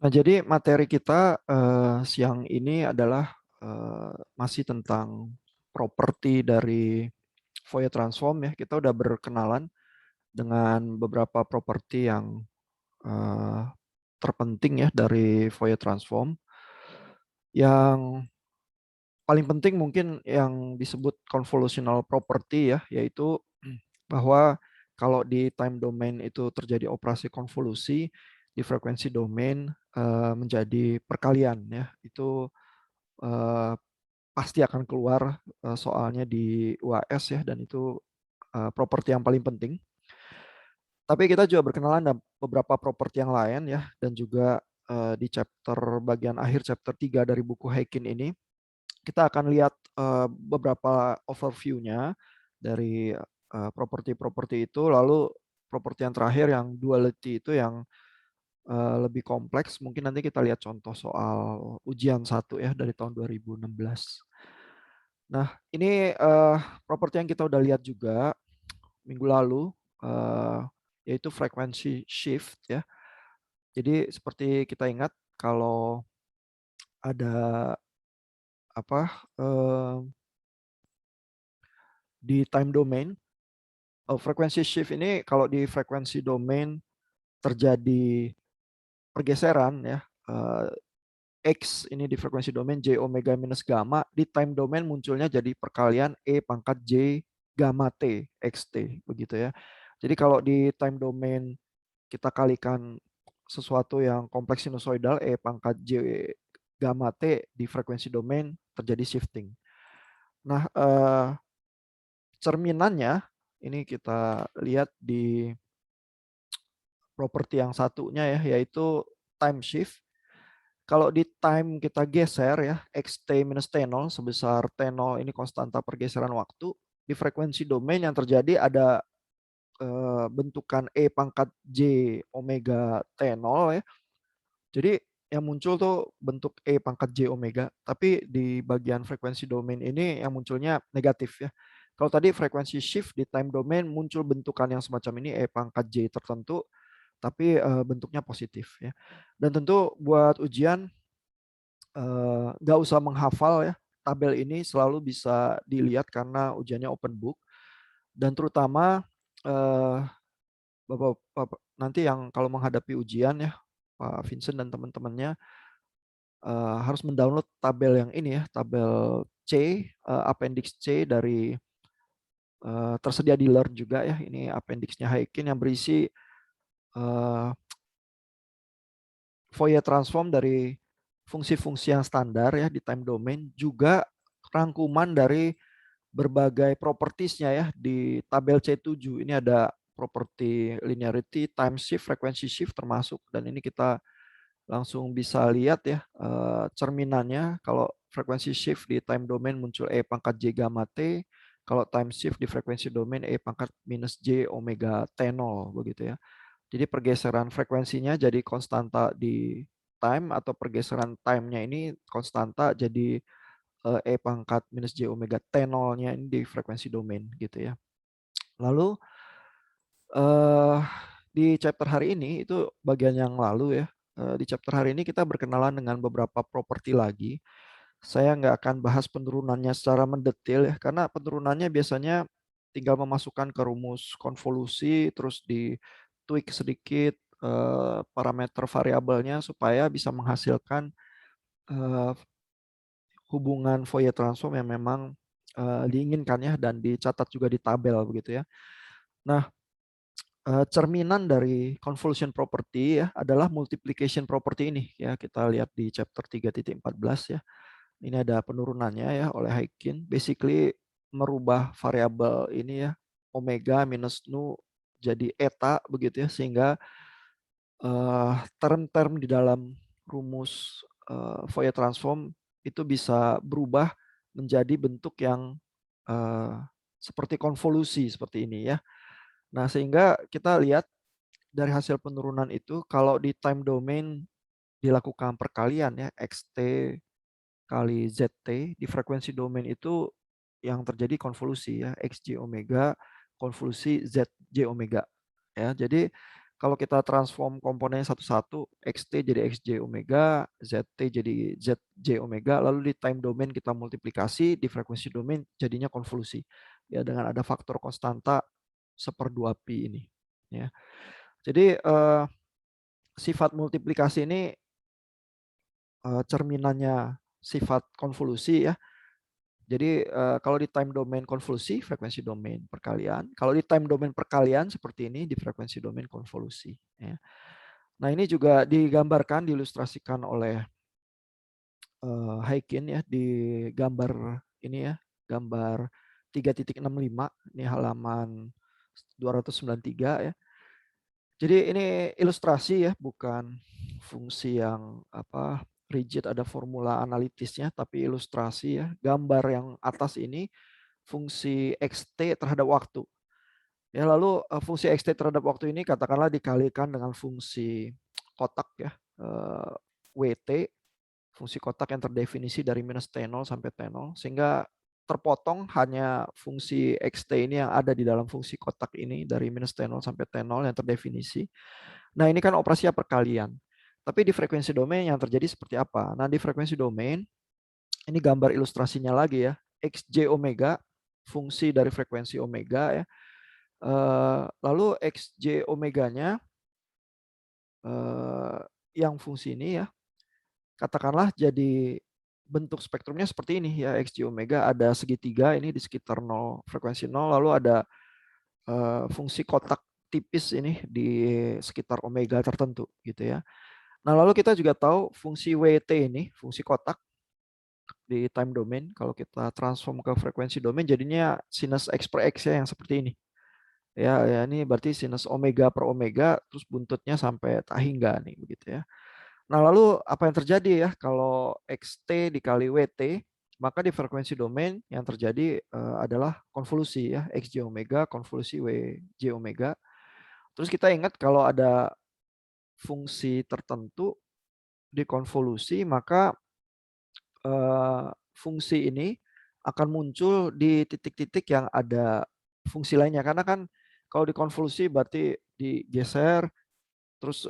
Nah, jadi materi kita siang ini adalah masih tentang properti dari Fourier transform ya. Kita udah berkenalan dengan beberapa properti yang eh, terpenting ya dari Fourier transform. Yang paling penting mungkin yang disebut convolutional property ya, yaitu bahwa kalau di time domain itu terjadi operasi konvolusi, di frekuensi domain menjadi perkalian ya. Itu eh, pasti akan keluar soalnya di UAS ya, dan itu properti yang paling penting. Tapi kita juga berkenalan dengan beberapa properti yang lain ya, dan juga di chapter bagian akhir chapter 3 dari buku Heikin ini kita akan lihat beberapa overview-nya dari properti-properti itu. Lalu properti yang terakhir yang duality itu yang lebih kompleks. Mungkin nanti kita lihat contoh soal ujian 1 ya dari tahun 2016. Nah, ini properti yang kita udah lihat juga minggu lalu, eh, yaitu frekuensi shift ya. Jadi seperti kita ingat kalau ada apa di time domain, frekuensi shift ini kalau di frekuensi domain terjadi pergeseran ya, X ini di frekuensi domain J omega minus gamma, di time domain munculnya jadi perkalian E pangkat J gamma T XT begitu ya. Jadi kalau di time domain kita kalikan sesuatu yang kompleks sinusoidal E pangkat J gamma T, di frekuensi domain terjadi shifting. Nah, cerminannya ini kita lihat di properti yang satunya ya, yaitu time shift. Kalau di time kita geser ya, xt minus t0 sebesar t0 ini konstanta pergeseran waktu, di frekuensi domain yang terjadi ada bentukan E pangkat J omega T0 ya. Jadi yang muncul tuh bentuk E pangkat J omega, tapi di bagian frekuensi domain ini yang munculnya negatif ya. Kalau tadi frekuensi shift di time domain muncul bentukan yang semacam ini E pangkat J tertentu, tapi bentuknya positif ya. Dan tentu buat ujian nggak usah menghafal ya. Tabel ini selalu bisa dilihat karena ujiannya open book, dan terutama eh, Bapak nanti yang kalau menghadapi ujian ya, Pak Vincent dan teman-temannya harus mendownload tabel yang ini ya, tabel C, appendix C dari tersedia di Learn juga ya. Ini appendixnya Heikin yang berisi Fourier transform dari fungsi-fungsi yang standar ya di time domain, juga rangkuman dari berbagai propertiesnya ya di tabel C7. Ini ada properti linearity, time shift, frequency shift termasuk, dan ini kita langsung bisa lihat ya cerminannya. Kalau frekuensi shift di time domain muncul E pangkat J gamma T, kalau time shift di frekuensi domain E pangkat minus J omega T0 begitu ya. Jadi pergeseran frekuensinya jadi konstanta di time, atau pergeseran time-nya ini konstanta jadi E pangkat minus J omega T0-nya ini di frekuensi domain gitu ya. Lalu di chapter hari ini itu bagian yang lalu ya. Di chapter hari ini kita berkenalan dengan beberapa properti lagi. Saya nggak akan bahas penurunannya secara mendetail ya, karena penurunannya biasanya tinggal memasukkan ke rumus konvolusi, terus di tweak sedikit parameter variabelnya supaya bisa menghasilkan eh, hubungan Fourier transform yang memang diinginkan ya, dan dicatat juga di tabel begitu ya. Nah, cerminan dari convolution property ya adalah multiplication property ini ya. Kita lihat di chapter 3.14 ya. Ini ada penurunannya ya oleh Heikin. Basically merubah variabel ini ya, omega minus nu jadi eta begitu ya, sehingga term-term di dalam rumus Fourier transform itu bisa berubah menjadi bentuk yang eh, seperti konvolusi seperti ini ya. Nah, sehingga kita lihat dari hasil penurunan itu, kalau di time domain dilakukan perkalian ya, xt kali zt, di frekuensi domain itu yang terjadi konvolusi ya, xj omega konvolusi zj omega ya. Jadi Kalau kita transform komponennya satu-satu, XT jadi XJ omega, ZT jadi ZJ omega, lalu di time domain kita multiplikasi, di frekuensi domain jadinya konvolusi. Ya, dengan ada faktor konstanta 1/2 pi ini. Ya. Jadi sifat multiplikasi ini cerminannya sifat konvolusi ya. Jadi kalau di time domain konvolusi, frekuensi domain perkalian. Kalau di time domain perkalian seperti ini, di frekuensi domain konvolusi. Ya. Nah ini juga digambarkan, diilustrasikan oleh Haikin ya di gambar ini ya, gambar 3.65, ini halaman 293 ya. Jadi ini ilustrasi ya, bukan fungsi yang rigid ada formula analitisnya, tapi ilustrasi ya. Gambar yang atas ini fungsi xt terhadap waktu. Ya, lalu fungsi xt terhadap waktu ini katakanlah dikalikan dengan fungsi kotak ya, wt, fungsi kotak yang terdefinisi dari minus T0 sampai T0, sehingga terpotong hanya fungsi xt ini yang ada di dalam fungsi kotak ini dari minus T0 sampai T0 yang terdefinisi. Nah ini kan operasinya perkalian. Tapi di frekuensi domain yang terjadi seperti apa? Nah di frekuensi domain, ini gambar ilustrasinya lagi ya, xj omega, fungsi dari frekuensi omega ya. Lalu xj omeganya yang fungsi ini ya, katakanlah jadi bentuk spektrumnya seperti ini ya, xj omega ada segitiga ini di sekitar 0, frekuensi 0, lalu ada fungsi kotak tipis ini di sekitar omega tertentu gitu ya. Nah lalu kita juga tahu fungsi wt ini, fungsi kotak di time domain, kalau kita transform ke frekuensi domain jadinya sinus x per x ya, yang seperti ini. Ya ini berarti sinus omega per omega, terus buntutnya sampai tak hingga nih begitu ya. Nah, lalu apa yang terjadi ya kalau xt dikali wt, maka di frekuensi domain yang terjadi adalah konvolusi ya, xj omega konvolusi wj omega. Terus kita ingat kalau ada fungsi tertentu dikonvolusi, maka fungsi ini akan muncul di titik-titik yang ada fungsi lainnya. Karena kan kalau dikonvolusi berarti digeser, terus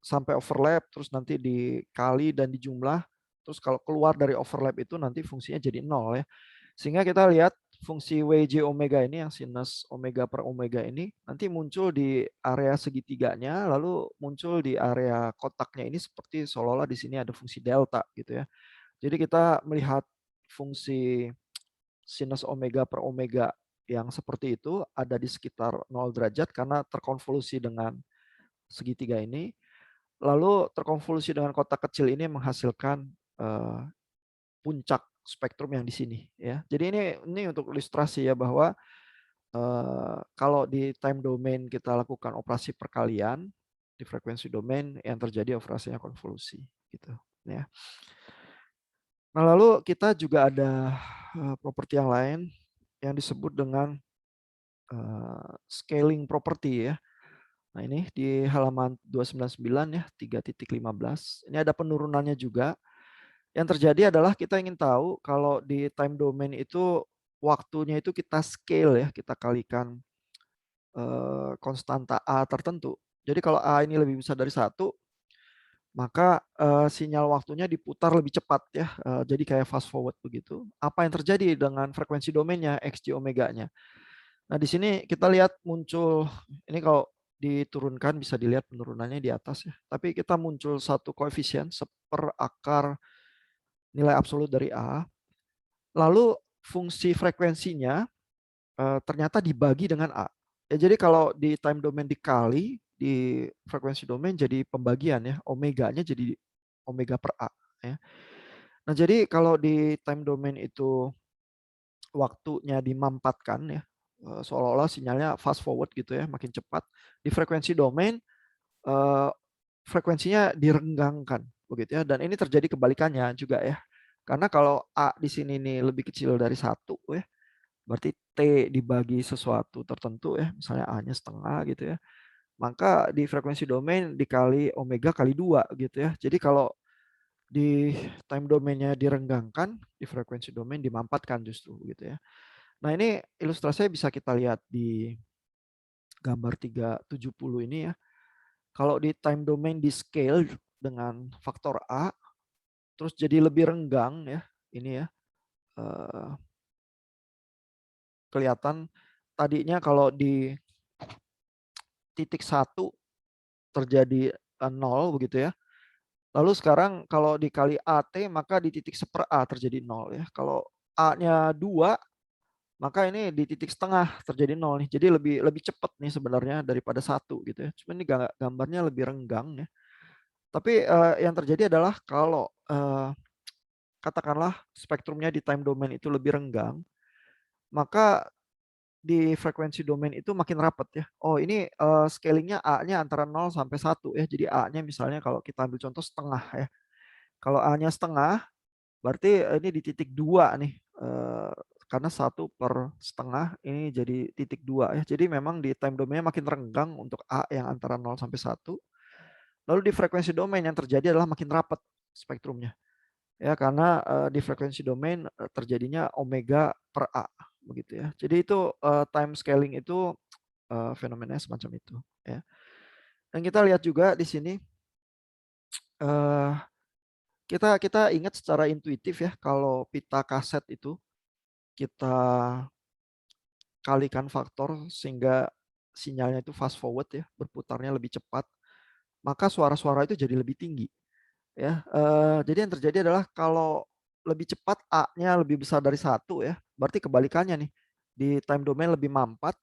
sampai overlap, terus nanti dikali dan dijumlah, terus kalau keluar dari overlap itu nanti fungsinya jadi 0 ya. Sehingga kita lihat fungsi WJ omega ini yang sinus omega per omega ini nanti muncul di area segitiganya, lalu muncul di area kotaknya ini seperti seolah-olah di sini ada fungsi delta gitu ya. Jadi kita melihat fungsi sinus omega per omega yang seperti itu ada di sekitar 0 derajat karena terkonvolusi dengan segitiga ini. Lalu terkonvolusi dengan kotak kecil ini menghasilkan puncak spektrum yang di sini ya. Jadi ini untuk ilustrasi ya bahwa kalau di time domain kita lakukan operasi perkalian, di frekuensi domain yang terjadi operasinya konvolusi gitu ya. Nah, lalu kita juga ada properti yang lain yang disebut dengan scaling property ya. Nah, ini di halaman 299 ya, 3.15. Ini ada penurunannya juga. Yang terjadi adalah kita ingin tahu kalau di time domain itu waktunya itu kita scale ya, kita kalikan konstanta A tertentu. Jadi kalau A ini lebih besar dari 1, maka sinyal waktunya diputar lebih cepat ya. Jadi kayak fast forward begitu. Apa yang terjadi dengan frekuensi domainnya, xj omeganya? Nah, di sini kita lihat muncul, ini kalau diturunkan bisa dilihat penurunannya di atas ya. Tapi kita muncul satu koefisien seperakar nilai absolut dari A. Lalu fungsi frekuensinya ternyata dibagi dengan A. Ya, jadi kalau di time domain dikali, di frekuensi domain jadi pembagian ya, omeganya jadi omega per A. Ya. Nah, jadi kalau di time domain itu waktunya dimampatkan ya, seolah-olah sinyalnya fast forward gitu ya, makin cepat. Di frekuensi domain frekuensinya direnggangkan begitu ya, dan ini terjadi kebalikannya juga ya. Karena kalau A di sini nih lebih kecil dari 1 ya, berarti T dibagi sesuatu tertentu ya, misalnya A-nya setengah gitu ya. Maka di frekuensi domain dikali omega kali 2 gitu ya. Jadi kalau di time domainnya direnggangkan, di frekuensi domain dimampatkan justru gitu ya. Nah, ini ilustrasinya bisa kita lihat di gambar 370 ini ya. Kalau di time domain di scale dengan faktor A, terus jadi lebih renggang ya, ini ya, kelihatan tadinya kalau di titik 1 terjadi 0 begitu ya. Lalu sekarang kalau dikali AT maka di titik 1/A terjadi 0 ya. Kalau A-nya 2 maka ini di titik setengah terjadi 0 nih. Jadi lebih lebih cepat nih sebenarnya daripada 1 gitu ya. Cuma ini gambarnya lebih renggang ya. Tapi yang terjadi adalah kalau katakanlah spektrumnya di time domain itu lebih renggang, maka di frekuensi domain itu makin rapat ya. Oh ini scalingnya A-nya antara 0 sampai 1 ya. Jadi A-nya misalnya kalau kita ambil contoh setengah ya. Kalau A-nya setengah, berarti ini di titik 2 nih. Karena 1/setengah ini jadi titik 2 ya. Jadi memang di time domainnya makin renggang untuk A yang antara 0 sampai 1. Lalu di frekuensi domain yang terjadi adalah makin rapat spektrumnya. Ya karena di frekuensi domain terjadinya omega per A begitu ya. Jadi itu time scaling itu fenomenanya semacam itu ya. Dan kita lihat juga di sini kita kita ingat secara intuitif ya kalau pita kaset itu kita kalikan faktor sehingga sinyalnya itu fast forward ya, berputarnya lebih cepat, maka suara-suara itu jadi lebih tinggi ya. Jadi yang terjadi adalah kalau lebih cepat A-nya lebih besar dari 1 ya, berarti kebalikannya nih. Di time domain lebih mampat,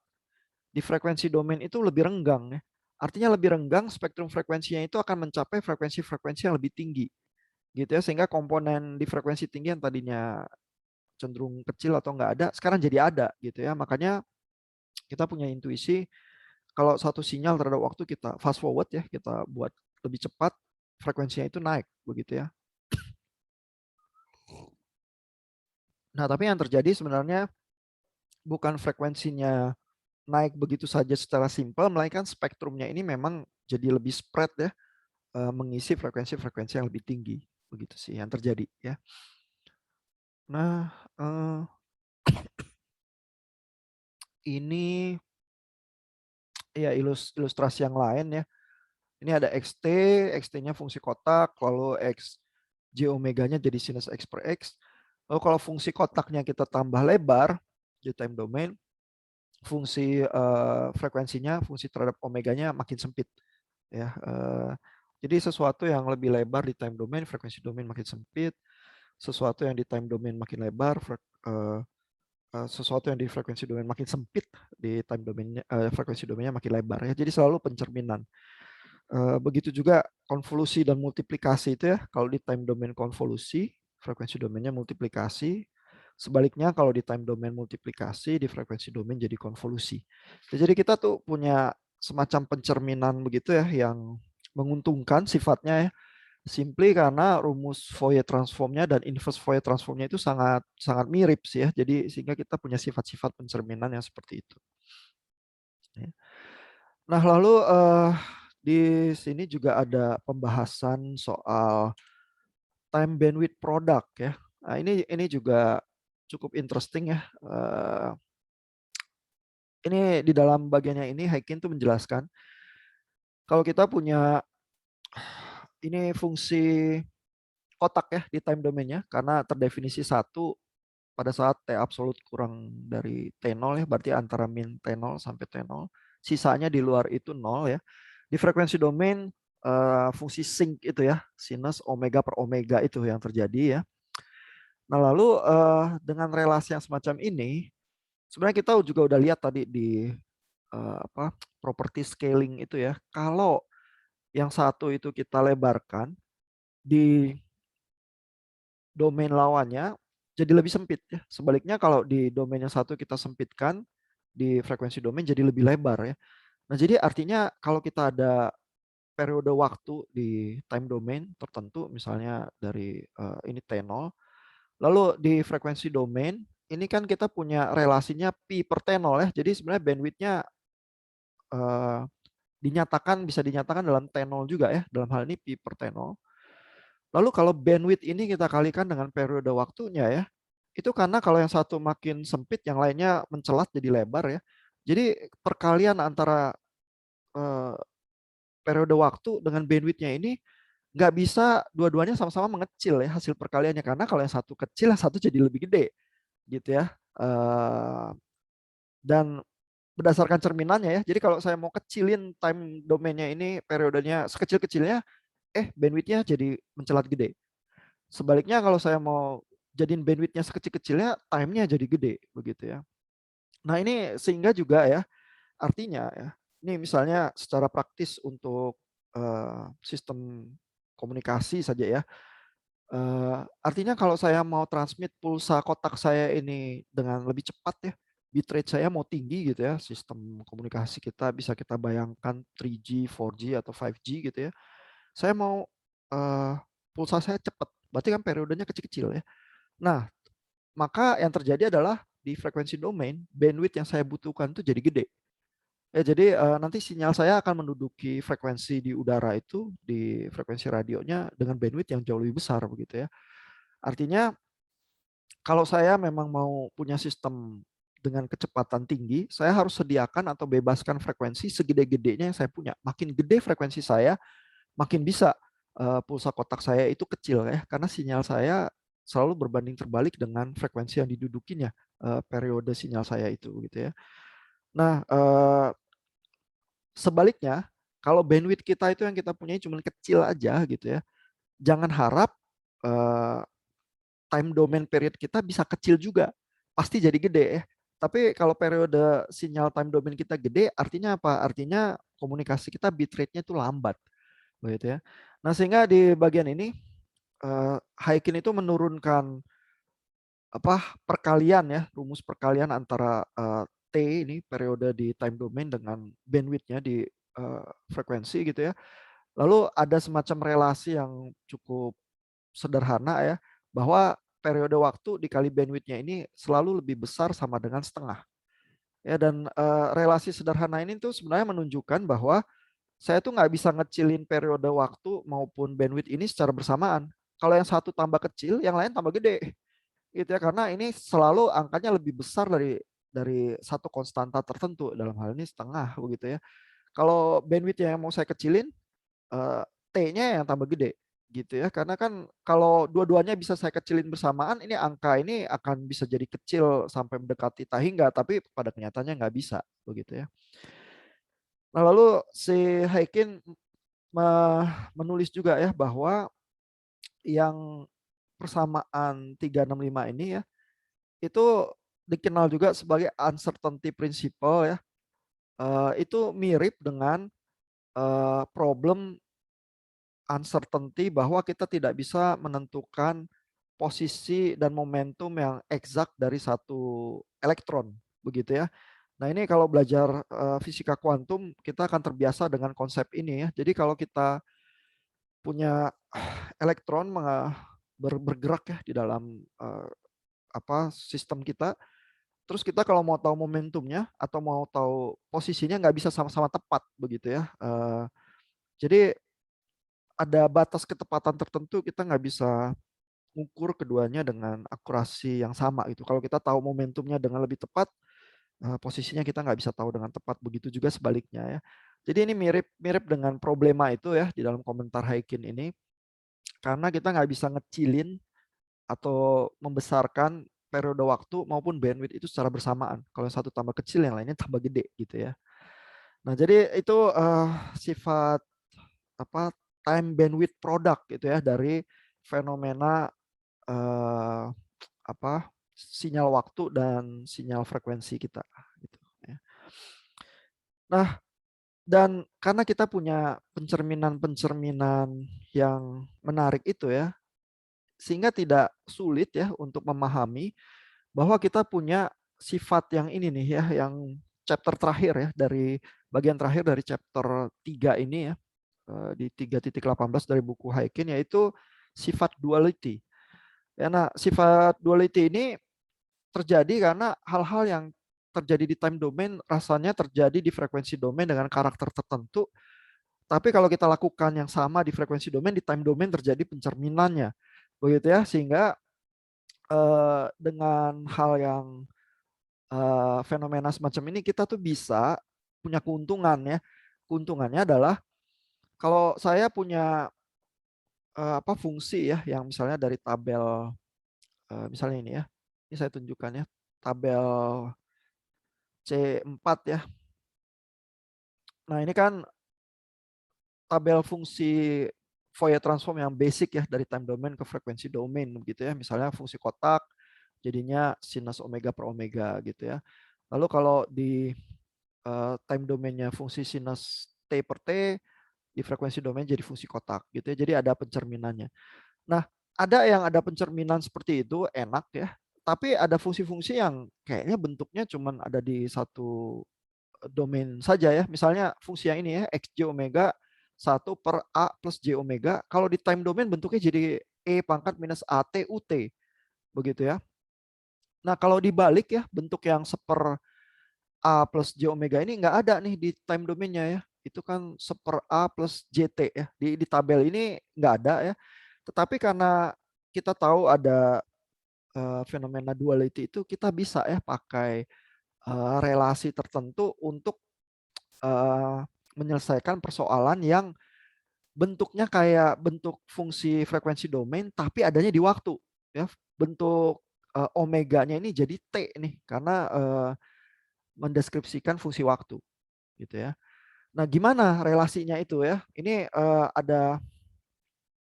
di frekuensi domain itu lebih renggang ya. Artinya lebih renggang spektrum frekuensinya itu akan mencapai frekuensi-frekuensi yang lebih tinggi gitu ya, sehingga komponen di frekuensi tinggi yang tadinya cenderung kecil atau nggak ada, sekarang jadi ada gitu ya. Makanya kita punya intuisi kalau satu sinyal terhadap waktu kita fast forward ya, kita buat lebih cepat, frekuensinya itu naik begitu ya. Nah, tapi yang terjadi sebenarnya bukan frekuensinya naik begitu saja secara simpel, melainkan spektrumnya ini memang jadi lebih spread ya, mengisi frekuensi-frekuensi yang lebih tinggi. Begitu sih yang terjadi ya. Nah, ini ya ilustrasi yang lain ya. Ini ada XT, XT-nya fungsi kotak, lalu X J omeganya jadi sinus X per X. Lalu kalau fungsi kotaknya kita tambah lebar di time domain, fungsi frekuensinya, fungsi terhadap omeganya makin sempit ya. Jadi sesuatu yang lebih lebar di time domain, frekuensi domain makin sempit. Sesuatu yang di time domain makin lebar, sesuatu yang di frekuensi domain makin sempit, di time domainnya frekuensi domainnya makin lebar ya. Jadi selalu pencerminan. Begitu juga konvolusi dan multiplikasi itu ya. Kalau di time domain konvolusi, frekuensi domainnya multiplikasi. Sebaliknya kalau di time domain multiplikasi, di frekuensi domain jadi konvolusi. Jadi kita tuh punya semacam pencerminan begitu ya yang menguntungkan sifatnya ya. Simply karena rumus Fourier transformnya dan inverse Fourier transformnya itu sangat sangat mirip sih ya. Jadi sehingga kita punya sifat-sifat pencerminan yang seperti itu. Ya. Nah lalu di sini juga ada pembahasan soal time bandwidth product ya. Nah ini juga cukup interesting ya. Ini di dalam bagiannya ini Heikin tuh menjelaskan kalau kita punya ini fungsi kotak ya di time domainnya karena terdefinisi 1 pada saat T absolut kurang dari T0 ya, berarti antara min T0 sampai T0. Sisanya di luar itu 0 ya. Di frekuensi domain fungsi sinc itu ya, sinus omega per omega itu yang terjadi ya. Nah lalu dengan relasi yang semacam ini, sebenarnya kita juga udah lihat tadi di property scaling itu ya. Kalau yang satu itu kita lebarkan, di domain lawannya jadi lebih sempit ya. Sebaliknya kalau di domain yang satu kita sempitkan, di frekuensi domain jadi lebih lebar ya. Nah, jadi artinya kalau kita ada periode waktu di time domain tertentu, misalnya dari ini T0, lalu di frekuensi domain, ini kan kita punya relasinya pi per T0 ya. Jadi sebenarnya bandwidth-nya bisa dinyatakan dalam T0 juga ya. Dalam hal ini pi per T0. Lalu kalau bandwidth ini kita kalikan dengan periode waktunya ya, itu karena kalau yang satu makin sempit, yang lainnya mencelat jadi lebar ya. Jadi perkalian antara periode waktu dengan bandwidth-nya ini nggak bisa dua-duanya sama-sama mengecil ya hasil perkaliannya, karena kalau yang satu kecil, yang satu jadi lebih gede gitu ya. Dan berdasarkan cerminannya ya, jadi kalau saya mau kecilin time domainnya ini periodenya sekecil-kecilnya, bandwidth-nya jadi mencelat gede. Sebaliknya kalau saya mau jadiin bandwidth-nya sekecil-kecilnya, time-nya jadi gede begitu ya. Nah ini sehingga juga ya, artinya ya, ini misalnya secara praktis untuk sistem komunikasi saja ya. Artinya kalau saya mau transmit pulsa kotak saya ini dengan lebih cepat ya, bitrate saya mau tinggi gitu ya, sistem komunikasi kita bisa kita bayangkan 3G, 4G atau 5G gitu ya. Saya mau pulsa saya cepat, berarti kan periodenya kecil-kecil ya. Nah, maka yang terjadi adalah di frekuensi domain, bandwidth yang saya butuhkan itu jadi gede. Ya, jadi nanti sinyal saya akan menduduki frekuensi di udara itu, di frekuensi radionya dengan bandwidth yang jauh lebih besar begitu ya. Artinya kalau saya memang mau punya sistem dengan kecepatan tinggi, saya harus sediakan atau bebaskan frekuensi segede-gedenya yang saya punya. Makin gede frekuensi saya, makin bisa pulsa kotak saya itu kecil ya, karena sinyal saya selalu berbanding terbalik dengan frekuensi yang didudukinya periode sinyal saya itu gitu ya. Nah, sebaliknya kalau bandwidth kita itu yang kita punya cuma kecil aja gitu ya, jangan harap time domain period kita bisa kecil juga. Pasti jadi gede ya. Tapi kalau periode sinyal time domain kita gede, artinya apa? Artinya komunikasi kita bitrate-nya itu lambat. Begitu ya. Nah, sehingga di bagian ini Haikin itu menurunkan perkalian ya, rumus perkalian antara T ini periode di time domain dengan bandwidth-nya di frekuensi gitu ya. Lalu ada semacam relasi yang cukup sederhana ya, bahwa periode waktu dikali bandwidth-nya ini selalu lebih besar sama dengan setengah. Ya, dan relasi sederhana ini tuh sebenarnya menunjukkan bahwa saya tuh nggak bisa ngecilin periode waktu maupun bandwidth ini secara bersamaan. Kalau yang satu tambah kecil, yang lain tambah gede. Gitu ya, karena ini selalu angkanya lebih besar dari satu konstanta tertentu, dalam hal ini setengah begitu ya. Kalau bandwidth yang mau saya kecilin, T-nya yang tambah gede gitu ya, karena kan kalau dua-duanya bisa saya kecilin bersamaan, ini angka ini akan bisa jadi kecil sampai mendekati tak hingga, tapi pada kenyataannya nggak bisa begitu ya. Nah lalu si Haikin menulis juga ya bahwa yang persamaan 365 ini ya, itu dikenal juga sebagai uncertainty principle ya. Itu mirip dengan problem uncertainty bahwa kita tidak bisa menentukan posisi dan momentum yang eksak dari satu elektron, begitu ya. Nah ini kalau belajar fisika kuantum, kita akan terbiasa dengan konsep ini ya. Jadi kalau kita punya elektron bergerak ya di dalam sistem kita, terus kita kalau mau tahu momentumnya atau mau tahu posisinya nggak bisa sama-sama tepat begitu ya. Jadi ada batas ketepatan tertentu, kita nggak bisa ukur keduanya dengan akurasi yang sama gitu. Kalau kita tahu momentumnya dengan lebih tepat, posisinya kita nggak bisa tahu dengan tepat. Begitu juga sebaliknya ya. Jadi ini mirip dengan problema itu ya di dalam komentar Haikin ini, karena kita nggak bisa ngecilin atau membesarkan periode waktu maupun bandwidth itu secara bersamaan. Kalau yang satu tambah kecil, yang lainnya tambah gede gitu ya. Nah jadi itu sifat time bandwidth product gitu ya dari fenomena eh, sinyal waktu dan sinyal frekuensi kita gitu ya. Nah, dan karena kita punya pencerminan-pencerminan yang menarik itu ya, sehingga tidak sulit ya untuk memahami bahwa kita punya sifat yang ini nih ya, yang chapter terakhir ya, dari bagian terakhir dari chapter 3 ini ya, di 3.18 dari buku Haikin, yaitu sifat duality. Ya, nah, sifat duality ini terjadi karena hal-hal yang terjadi di time domain rasanya terjadi di frekuensi domain dengan karakter tertentu. Tapi kalau kita lakukan yang sama di frekuensi domain, di time domain terjadi pencerminannya. Begitu ya, sehingga dengan hal yang fenomena semacam ini kita tuh bisa punya keuntungan ya. Keuntungannya adalah Kalau saya punya fungsi ya yang misalnya dari tabel, misalnya ini ya, ini saya tunjukkan ya, tabel C4 ya. Nah ini kan tabel fungsi Fourier transform yang basic ya dari time domain ke frekuensi domain gitu ya. Misalnya fungsi kotak jadinya sinus omega per omega gitu ya. Lalu kalau di time domainnya fungsi sinus T per T, di frekuensi domain jadi fungsi kotak gitu ya. Jadi ada pencerminannya. Nah, ada yang ada pencerminan seperti itu enak ya. Tapi ada fungsi-fungsi yang kayaknya bentuknya cuman ada di satu domain saja ya. Misalnya fungsi yang ini ya, xj omega 1 per A plus J omega. Kalau di time domain bentuknya jadi E pangkat minus AT UT. Begitu ya. Nah kalau dibalik ya, bentuk yang seper A plus J omega ini nggak ada nih di time domainnya ya. Itu kan seper A plus JT ya. Di tabel ini nggak ada ya. Tetapi karena kita tahu ada fenomena duality itu, kita bisa ya pakai relasi tertentu untuk menyelesaikan persoalan yang bentuknya kayak bentuk fungsi frekuensi domain tapi adanya di waktu ya. Bentuk omeganya ini jadi T nih karena mendeskripsikan fungsi waktu gitu ya. Nah, gimana relasinya itu ya? Ini ada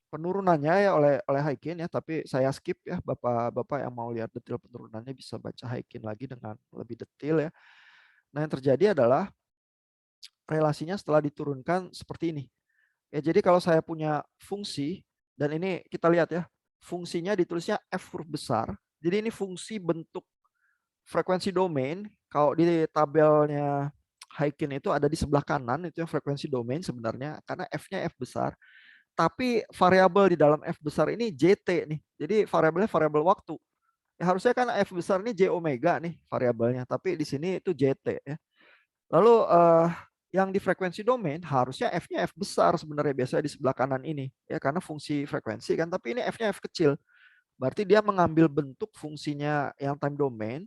penurunannya ya oleh Haykin ya, tapi saya skip ya. Bapak-bapak yang mau lihat detail penurunannya bisa baca Haykin lagi dengan lebih detail ya. Nah, yang terjadi adalah relasinya setelah diturunkan seperti ini. Ya, jadi kalau saya punya fungsi, dan ini kita lihat ya, fungsinya ditulisnya F huruf besar. Jadi ini fungsi bentuk frekuensi domain. Kalau di tabelnya Haykin itu ada di sebelah kanan, itu yang frekuensi domain sebenarnya, karena F-nya F besar. Tapi variabel di dalam F besar ini JT nih. Jadi variabelnya variabel waktu. Ya, harusnya kan F besar ini J omega nih variabelnya, tapi di sini itu JT ya. Lalu yang di frekuensi domain harusnya F-nya F besar sebenarnya, biasanya di sebelah kanan ini ya, karena fungsi frekuensi kan, tapi ini F-nya F kecil. Berarti dia mengambil bentuk fungsinya yang time domain,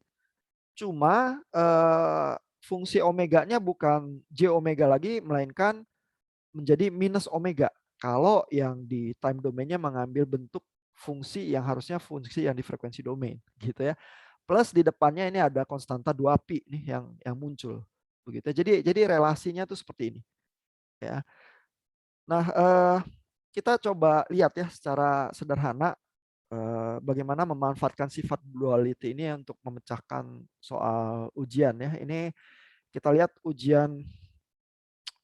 cuma fungsi omeganya bukan J omega lagi, melainkan menjadi minus omega. Kalau yang di time domainnya mengambil bentuk fungsi yang harusnya fungsi yang di frekuensi domain gitu ya. Plus di depannya ini ada konstanta 2pi nih yang muncul begitu. Jadi relasinya tuh seperti ini ya. Nah, kita coba lihat ya secara sederhana bagaimana memanfaatkan sifat duality ini untuk memecahkan soal ujian ya. Ini kita lihat ujian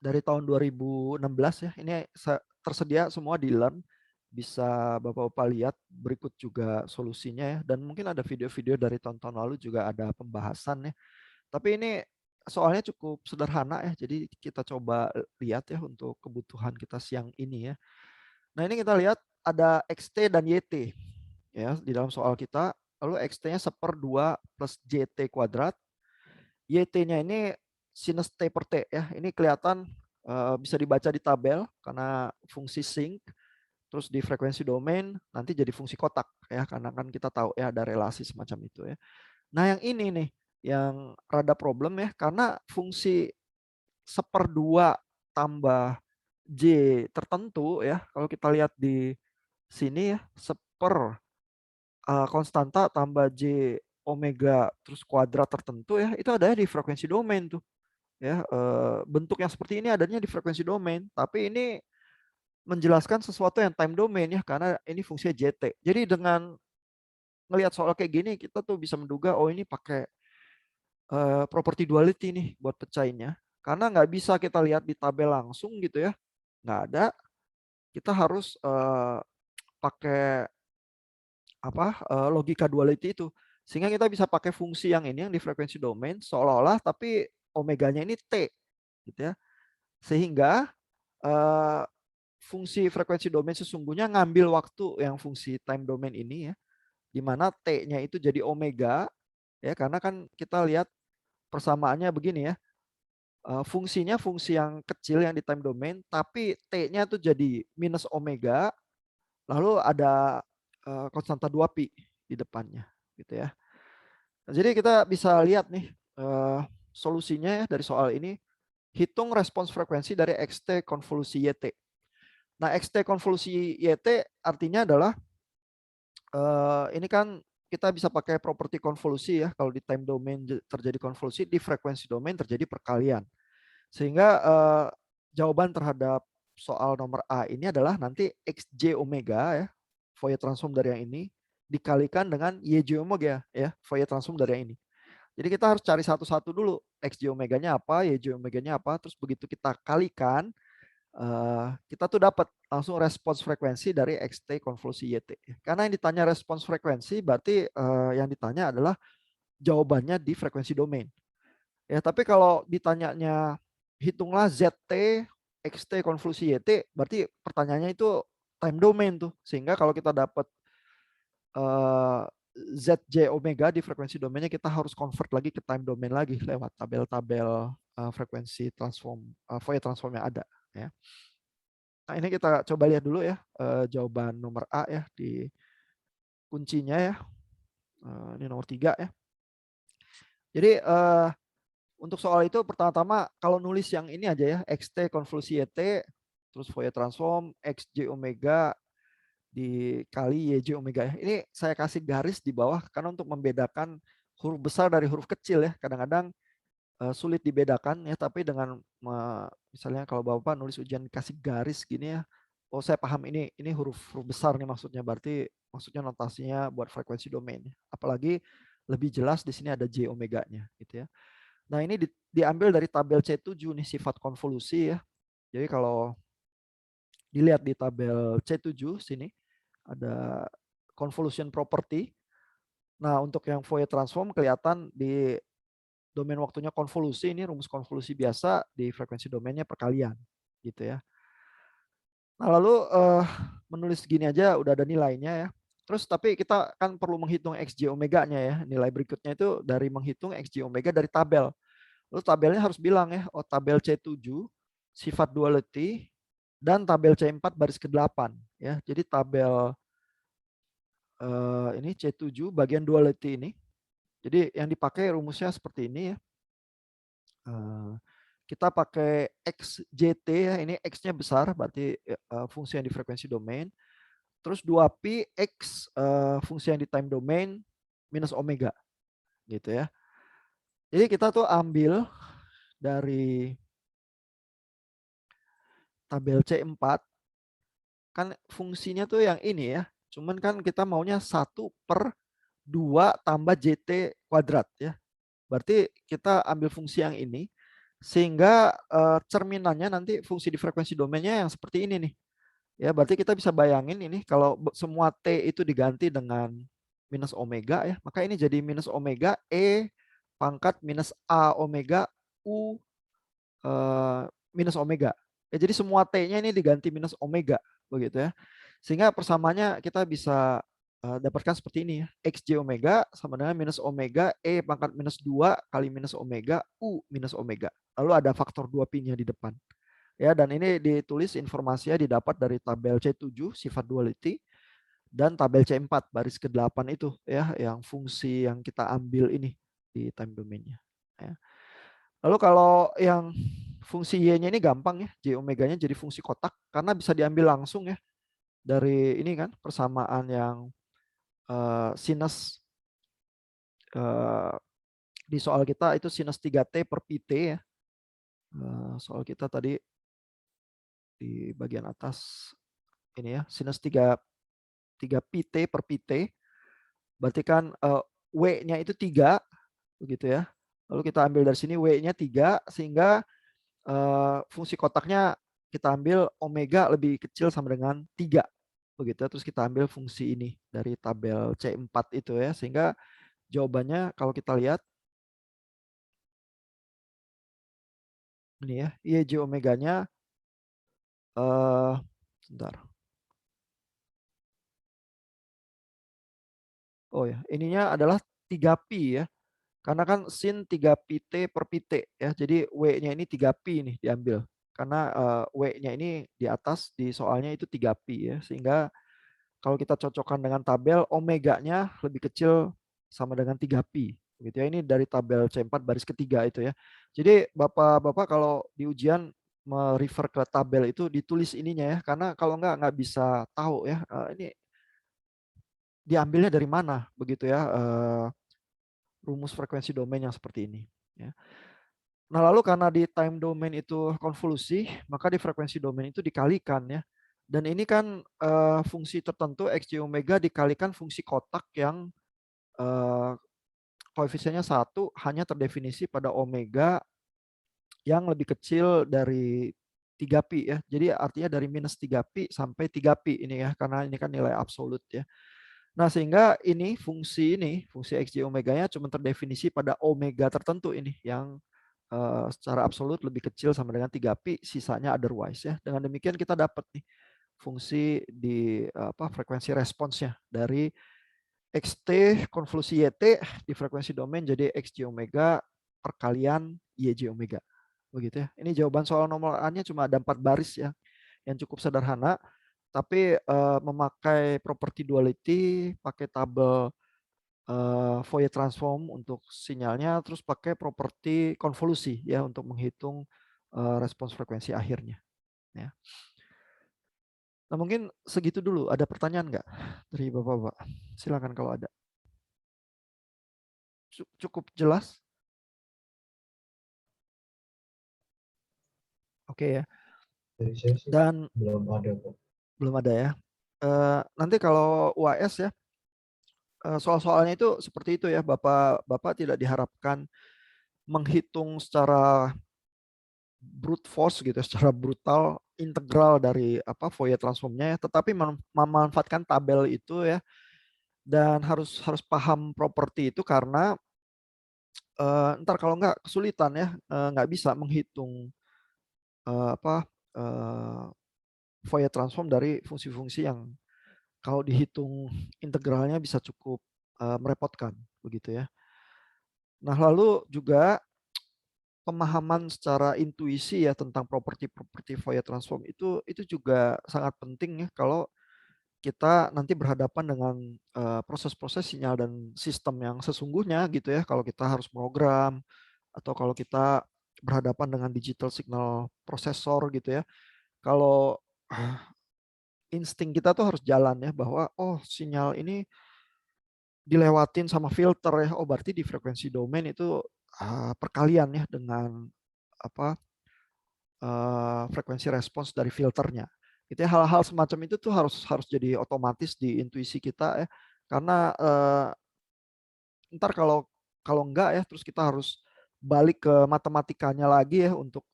dari tahun 2016 ya. Ini tersedia semua di Learn. Bisa Bapak-Bapak lihat berikut juga solusinya ya. Dan mungkin ada video-video dari tahun-tahun lalu juga ada pembahasan ya. Tapi ini soalnya cukup sederhana ya. Jadi kita coba lihat ya untuk kebutuhan kita siang ini ya. Nah ini kita lihat ada XT dan YT ya di dalam soal kita. Lalu XT-nya 1/2 plus JT kuadrat. YT-nya ini sinus T per T ya. Ini kelihatan bisa dibaca di tabel karena fungsi sinc. Terus di frekuensi domain nanti jadi fungsi kotak ya, karena kan kita tahu ya ada relasi semacam itu ya. Nah yang ini nih yang rada problem ya, karena fungsi 1/2 tambah J tertentu ya, kalau kita lihat di sini ya, konstanta tambah J omega terus kuadrat tertentu ya, itu adanya di frekuensi domain tuh ya. Bentuk yang seperti ini adanya di frekuensi domain, tapi ini menjelaskan sesuatu yang time domain ya, karena ini fungsinya JT. Jadi dengan ngelihat soal kayak gini kita tuh bisa menduga oh ini pakai property duality nih buat pecahinnya. Karena nggak bisa kita lihat di tabel langsung gitu ya. Nggak ada. Kita harus pakai logika duality itu. Sehingga kita bisa pakai fungsi yang ini yang di frekuensi domain seolah-olah tapi omeganya ini T gitu ya. Sehingga fungsi frekuensi domain sesungguhnya ngambil waktu yang fungsi time domain ini ya, di mana T-nya itu jadi omega ya, karena kan kita lihat persamaannya begini ya, fungsinya fungsi yang kecil yang di time domain, tapi T-nya tuh jadi minus omega, lalu ada konstanta 2pi di depannya gitu ya. Nah, jadi kita bisa lihat nih solusinya ya dari soal ini, hitung respons frekuensi dari XT konvolusi YT. Nah, XT konvolusi YT artinya adalah ini kan kita bisa pakai properti konvolusi ya. Kalau di time domain terjadi konvolusi, di frekuensi domain terjadi perkalian. Sehingga jawaban terhadap soal nomor A ini adalah nanti XJ omega ya, Fourier transform dari yang ini dikalikan dengan YJ omega ya, Fourier transform dari yang ini. Jadi kita harus cari satu-satu dulu, XJ omeganya apa, YJ omeganya apa, terus begitu kita kalikan, kita tuh dapat langsung respons frekuensi dari XT konvolusi YT. Karena yang ditanya respons frekuensi berarti yang ditanya adalah jawabannya di frekuensi domain. Ya, tapi kalau ditanyanya hitunglah ZT XT konvolusi YT, berarti pertanyaannya itu time domain tuh. Sehingga kalau kita dapat ZJ omega di frekuensi domainnya, kita harus convert lagi ke time domain lagi lewat tabel-tabel frekuensi transform Fourier transform yang ada ya. Nah, ini kita coba lihat dulu ya jawaban nomor A ya di kuncinya ya. Ini nomor 3 ya. Jadi untuk soal itu pertama-tama kalau nulis yang ini aja ya, XT konvolusi YT, terus Fourier transform, XJ omega dikali YJ omega ya. Ini saya kasih garis di bawah karena untuk membedakan huruf besar dari huruf kecil ya. Kadang-kadang sulit dibedakan ya, tapi dengan misalnya kalau Bapak nulis ujian kasih garis gini ya, oh saya paham ini huruf besar nih maksudnya, berarti maksudnya notasinya buat frekuensi domain. Apalagi lebih jelas di sini ada J omeganya gitu ya. Nah, ini diambil dari tabel C7 nih, sifat konvolusi ya. Jadi kalau dilihat di tabel C7 sini ada convolution property. Nah, untuk yang Fourier transform kelihatan di domain waktunya konvolusi, ini rumus konvolusi biasa, di frekuensi domainnya perkalian gitu ya. Nah, lalu menulis gini aja udah ada nilainya ya. Terus tapi kita kan perlu menghitung XJ omeganya ya. Nilai berikutnya itu dari menghitung XJ omega dari tabel. Lalu tabelnya harus bilang ya, oh tabel C7 sifat duality dan tabel C4 baris ke-8 ya. Jadi tabel ini C7 bagian duality ini. Jadi yang dipakai rumusnya seperti ini ya. Kita pakai XJT ya, ini X-nya besar berarti fungsi yang di frekuensi domain. Terus 2pi X fungsi yang di time domain minus omega gitu ya. Jadi kita tuh ambil dari tabel C4 kan fungsinya tuh yang ini ya. Cuman kan kita maunya 1/2 tambah JT kuadrat ya. Berarti kita ambil fungsi yang ini sehingga cerminannya nanti fungsi di frekuensi domainnya yang seperti ini nih. Ya, berarti kita bisa bayangin ini kalau semua T itu diganti dengan minus omega ya, maka ini jadi minus omega E pangkat minus A omega U minus omega. Ya, jadi semua T-nya ini diganti minus omega begitu ya. Sehingga persamaannya kita bisa dapatkan seperti ini ya. XJ omega sama dengan minus omega E pangkat minus 2 kali minus omega U minus omega. Lalu ada faktor 2pi-nya di depan. Ya, dan ini ditulis informasinya didapat dari tabel C7 sifat duality dan tabel C4 baris ke-8 itu ya, yang fungsi yang kita ambil ini di time domainnya ya. Lalu kalau yang fungsi Y-nya ini gampang ya, J omeganya jadi fungsi kotak karena bisa diambil langsung ya dari ini kan persamaan yang sinus di soal kita itu sinus 3T per pt ya. Soal kita tadi di bagian atas ini ya, sinus 3 pt per pt. Berarti kan W-nya itu 3 begitu ya. Lalu kita ambil dari sini W-nya 3 sehingga fungsi kotaknya kita ambil omega lebih kecil sama dengan 3 begitu. Terus kita ambil fungsi ini dari tabel C4 itu ya, sehingga jawabannya kalau kita lihat ini ya, YJ omeganya sebentar. Oh ya, ininya adalah 3pi ya. Karena kan sin 3pt per pt ya. Jadi W-nya ini 3pi nih diambil. Karena W-nya ini di atas di soalnya itu 3pi ya. Sehingga kalau kita cocokkan dengan tabel omeganya lebih kecil sama dengan 3pi gitu ya. Ini dari tabel C4 baris ketiga itu ya. Jadi Bapak-bapak kalau di ujian merefer ke tabel itu ditulis ininya ya, karena kalau nggak bisa tahu ya ini diambilnya dari mana begitu ya rumus frekuensi domain yang seperti ini. Ya. Nah lalu karena di time domain itu konvolusi, maka di frekuensi domain itu dikalikan ya. Dan ini kan fungsi tertentu xj omega dikalikan fungsi kotak yang eh, koefisiennya 1 hanya terdefinisi pada omega yang lebih kecil dari 3pi ya. Jadi artinya dari minus 3pi sampai 3pi ini ya, karena ini kan nilai absolut ya. Nah, sehingga ini, fungsi xj omeganya cuma terdefinisi pada omega tertentu ini yang secara absolut lebih kecil sama dengan 3pi, sisanya otherwise ya. Dengan demikian kita dapat nih fungsi di frekuensi responsnya dari xt konvolusi yt di frekuensi domain jadi xj omega perkalian yj omega. Begitu ya. Ini jawaban soal nomor A-nya cuma ada 4 baris ya, yang cukup sederhana, tapi memakai property duality, pakai tabel Fourier transform untuk sinyalnya, terus pakai properti konvolusi ya untuk menghitung respons frekuensi akhirnya. Ya. Nah mungkin segitu dulu. Ada pertanyaan nggak dari bapak-bapak? Silakan kalau ada. Cukup jelas? Oke ya. Dari saya sih Dan belum ada kok. belum ada ya. Nanti kalau UAS ya, soal-soalnya itu seperti itu ya, Bapak tidak diharapkan menghitung secara brute force gitu, secara brutal integral dari Fourier transformnya ya, tetapi memanfaatkan tabel itu ya, dan harus paham properti itu karena ntar kalau nggak kesulitan ya, nggak bisa menghitung apa Fourier transform dari fungsi-fungsi yang kalau dihitung integralnya bisa cukup merepotkan begitu ya. Nah lalu juga pemahaman secara intuisi ya tentang properti-properti Fourier transform itu juga sangat penting ya kalau kita nanti berhadapan dengan proses-proses sinyal dan sistem yang sesungguhnya gitu ya, kalau kita harus program atau kalau kita berhadapan dengan digital signal processor gitu ya. Kalau insting kita tuh harus jalan ya, bahwa oh sinyal ini dilewatin sama filter ya, oh berarti di frekuensi domain itu perkalian ya dengan apa frekuensi respons dari filternya. Itu ya, hal-hal semacam itu tuh harus jadi otomatis di intuisi kita ya. Karena ntar kalau enggak ya, terus kita harus balik ke matematikanya lagi ya untuk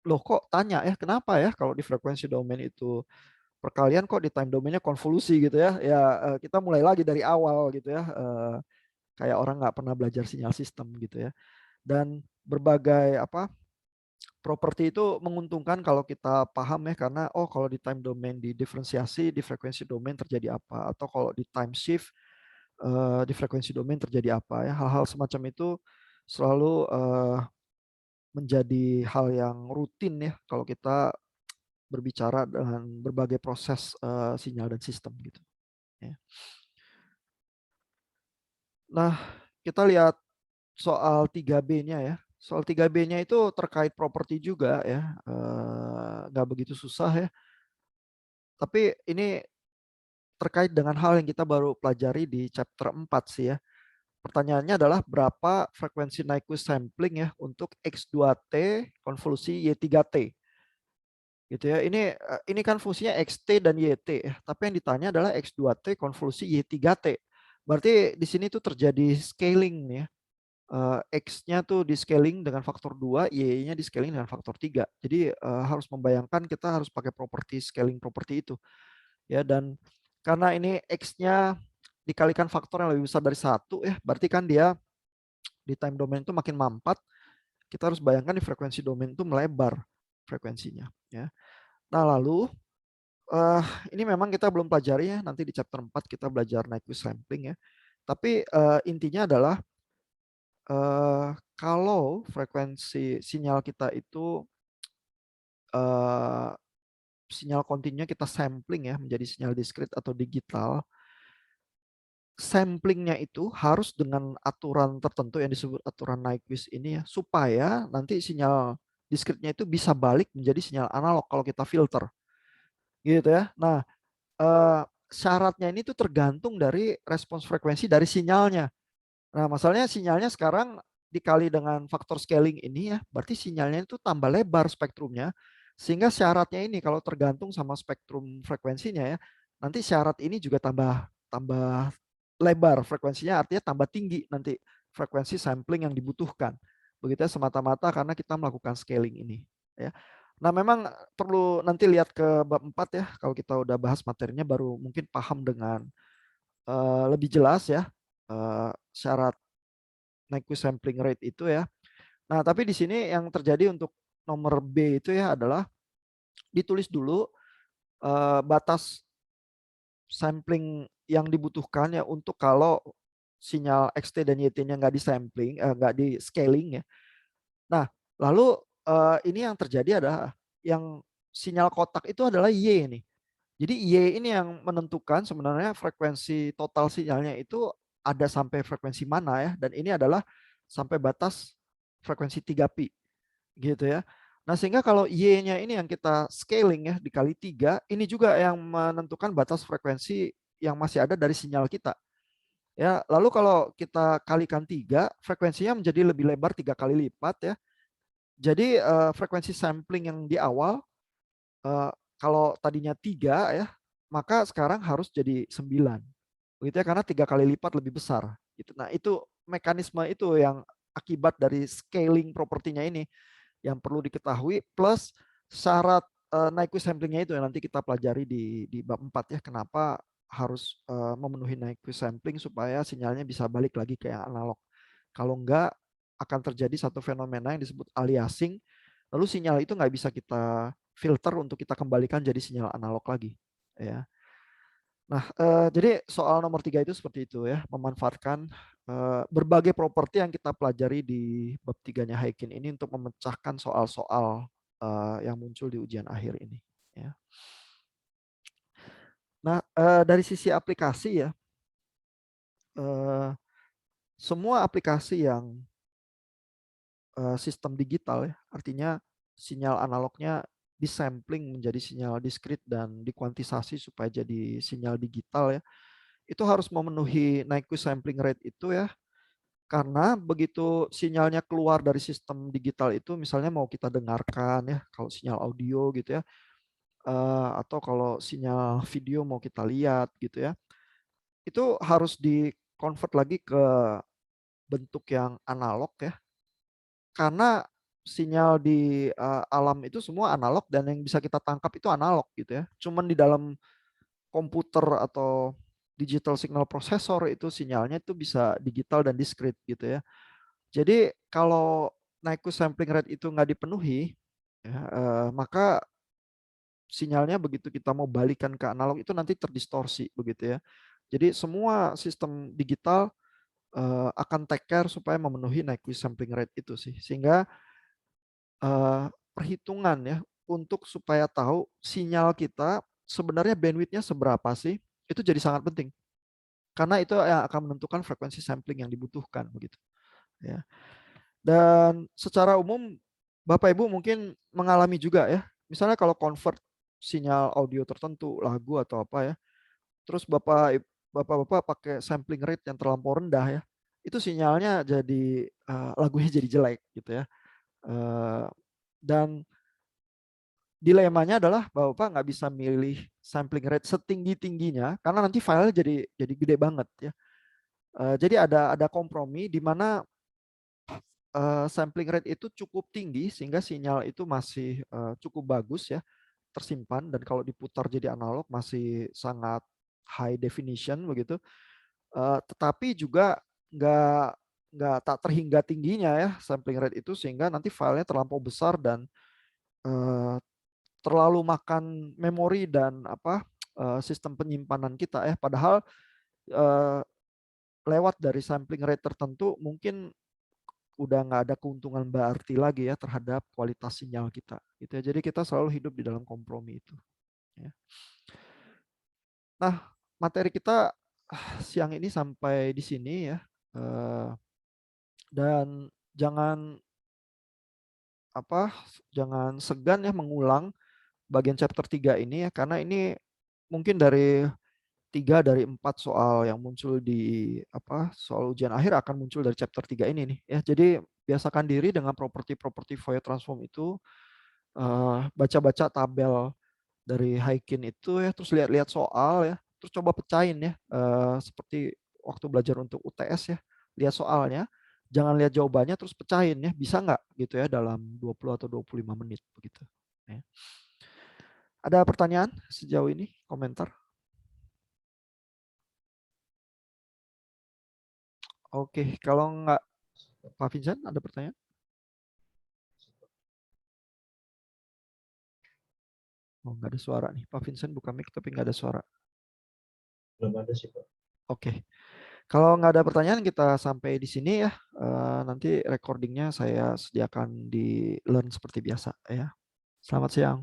loh kok tanya ya kenapa ya kalau di frekuensi domain itu perkalian kok di time domainnya konvolusi gitu ya. Ya kita mulai lagi dari awal gitu ya. Kayak orang nggak pernah belajar sinyal sistem gitu ya. Dan berbagai properti itu menguntungkan kalau kita paham ya, karena oh kalau di time domain didiferensiasi, di frekuensi domain terjadi apa, atau kalau di time shift di frekuensi domain terjadi apa ya. Hal-hal semacam itu selalu menjadi hal yang rutin ya kalau kita berbicara dengan berbagai proses sinyal dan sistem gitu ya. Nah, kita lihat soal 3B-nya ya. Soal 3B-nya itu terkait properti juga ya. Nggak begitu susah ya. Tapi ini terkait dengan hal yang kita baru pelajari di chapter 4 sih ya. Pertanyaannya adalah berapa frekuensi Nyquist sampling ya untuk X2T konvolusi Y3T. Gitu ya. Ini kan fungsinya XT dan YT ya. Tapi yang ditanya adalah X2T konvolusi Y3T. Berarti di sini tuh terjadi scaling nih ya. X-nya tuh di scaling dengan faktor 2, Y-nya di scaling dengan faktor 3. Jadi harus membayangkan kita harus pakai properti scaling properti itu. Ya, dan karena ini X-nya dikalikan faktor yang lebih besar dari 1 ya, berarti kan dia di time domain itu makin mampat. Kita harus bayangkan di frekuensi domain itu melebar frekuensinya ya. Nah, lalu ini memang kita belum pelajari ya, nanti di chapter 4 kita belajar Nyquist sampling ya. Tapi intinya adalah kalau frekuensi sinyal kita itu sinyal kontinunya kita sampling ya menjadi sinyal diskrit atau digital, samplingnya itu harus dengan aturan tertentu yang disebut aturan Nyquist ini ya, supaya nanti sinyal discrete-nya itu bisa balik menjadi sinyal analog kalau kita filter, gitu ya. Nah, syaratnya ini tuh tergantung dari respons frekuensi dari sinyalnya. Nah, masalahnya sinyalnya sekarang dikali dengan faktor scaling ini ya, berarti sinyalnya itu tambah lebar spektrumnya, sehingga syaratnya ini kalau tergantung sama spektrum frekuensinya ya, nanti syarat ini juga tambah tambah lebar frekuensinya, artinya tambah tinggi nanti frekuensi sampling yang dibutuhkan. Begitu ya, semata-mata karena kita melakukan scaling ini ya. Nah, memang perlu nanti lihat ke bab 4 ya, kalau kita udah bahas materinya baru mungkin paham dengan lebih jelas ya syarat Nyquist sampling rate itu ya. Nah, tapi di sini yang terjadi untuk nomor B itu ya adalah ditulis dulu batas sampling yang dibutuhkan ya untuk kalau sinyal XT dan YT-nya nggak di sampling, nggak di scaling ya. Nah, lalu ini yang terjadi adalah yang sinyal kotak itu adalah Y nih. Jadi Y ini yang menentukan sebenarnya frekuensi total sinyalnya itu ada sampai frekuensi mana ya, dan ini adalah sampai batas frekuensi 3pi gitu ya. Nah, sehingga kalau Y-nya ini yang kita scaling ya dikali 3, ini juga yang menentukan batas frekuensi yang masih ada dari sinyal kita. Ya, lalu kalau kita kalikan 3, frekuensinya menjadi lebih lebar 3 kali lipat ya. Jadi frekuensi sampling yang di awal eh, kalau tadinya 3 ya, maka sekarang harus jadi 9. Begitu ya, karena 3 kali lipat lebih besar gitu. Nah, itu mekanisme itu yang akibat dari scaling propertinya ini yang perlu diketahui, plus syarat Nyquist samplingnya itu yang nanti kita pelajari di bab 4 ya, kenapa harus memenuhi Nyquist sampling supaya sinyalnya bisa balik lagi ke yang analog. Kalau enggak akan terjadi satu fenomena yang disebut aliasing, lalu sinyal itu nggak bisa kita filter untuk kita kembalikan jadi sinyal analog lagi ya. Nah, jadi soal nomor 3 itu seperti itu ya, memanfaatkan berbagai properti yang kita pelajari di bab 3-nya Heikin ini untuk memecahkan soal-soal yang muncul di ujian akhir ini ya. Nah, dari sisi aplikasi ya, eh, semua aplikasi yang sistem digital ya, artinya sinyal analognya disampling menjadi sinyal diskrit dan dikuantisasi supaya jadi sinyal digital ya, itu harus memenuhi Nyquist sampling rate itu ya, karena begitu sinyalnya keluar dari sistem digital itu, misalnya mau kita dengarkan ya, kalau sinyal audio gitu ya, atau kalau sinyal video mau kita lihat gitu ya, itu harus di convert lagi ke bentuk yang analog ya, karena sinyal di alam itu semua analog dan yang bisa kita tangkap itu analog gitu ya. Cuman di dalam komputer atau digital signal processor itu sinyalnya itu bisa digital dan diskrit gitu ya. Jadi kalau Nyquist sampling rate itu nggak dipenuhi, ya, maka sinyalnya begitu kita mau balikan ke analog itu nanti terdistorsi begitu ya. Jadi semua sistem digital akan take care supaya memenuhi Nyquist sampling rate itu sih. Sehingga perhitungan ya untuk supaya tahu sinyal kita sebenarnya bandwidth-nya seberapa sih, itu jadi sangat penting. Karena itu yang akan menentukan frekuensi sampling yang dibutuhkan begitu ya. Dan secara umum Bapak Ibu mungkin mengalami juga ya. Misalnya kalau convert sinyal audio tertentu, lagu atau apa ya, terus Bapak-bapak pakai sampling rate yang terlampau rendah ya, itu sinyalnya jadi lagunya jadi jelek gitu ya. Dan dilemanya adalah Bapak nggak bisa milih sampling rate setinggi-tingginya karena nanti filenya jadi gede banget ya. Jadi ada kompromi di mana sampling rate itu cukup tinggi sehingga sinyal itu masih cukup bagus ya, tersimpan, dan kalau diputar jadi analog masih sangat high definition begitu. Tetapi juga nggak nggak tak terhingga tingginya ya sampling rate itu, sehingga nanti filenya terlampau besar dan eh, terlalu makan memori dan apa sistem penyimpanan kita ya. Padahal eh, lewat dari sampling rate tertentu mungkin udah nggak ada keuntungan berarti lagi ya terhadap kualitas sinyal kita gitu ya. Jadi kita selalu hidup di dalam kompromi itu ya. Nah, materi kita siang ini sampai di sini ya. Dan jangan jangan segan ya mengulang bagian chapter 3 ini ya, karena ini mungkin dari 3 dari 4 soal yang muncul di soal ujian akhir akan muncul dari chapter 3 ini nih ya. Jadi biasakan diri dengan properti-properti Fourier transform itu, baca-baca tabel dari Haykin itu ya, terus lihat-lihat soal ya, terus coba pecahin ya, seperti waktu belajar untuk UTS ya, lihat soalnya, jangan lihat jawabannya terus pecahin ya, bisa nggak gitu ya dalam 20 atau 25 menit begitu. Ya. Ada pertanyaan sejauh ini, komentar? Oke, kalau nggak, Pak Vincent ada pertanyaan? Oh, nggak ada suara nih. Pak Vincent buka mic tapi nggak ada suara. Belum ada sih, Pak. Oke. Kalau nggak ada pertanyaan kita sampai di sini ya. Nanti recordingnya saya sediakan di Learn seperti biasa ya. Selamat siang.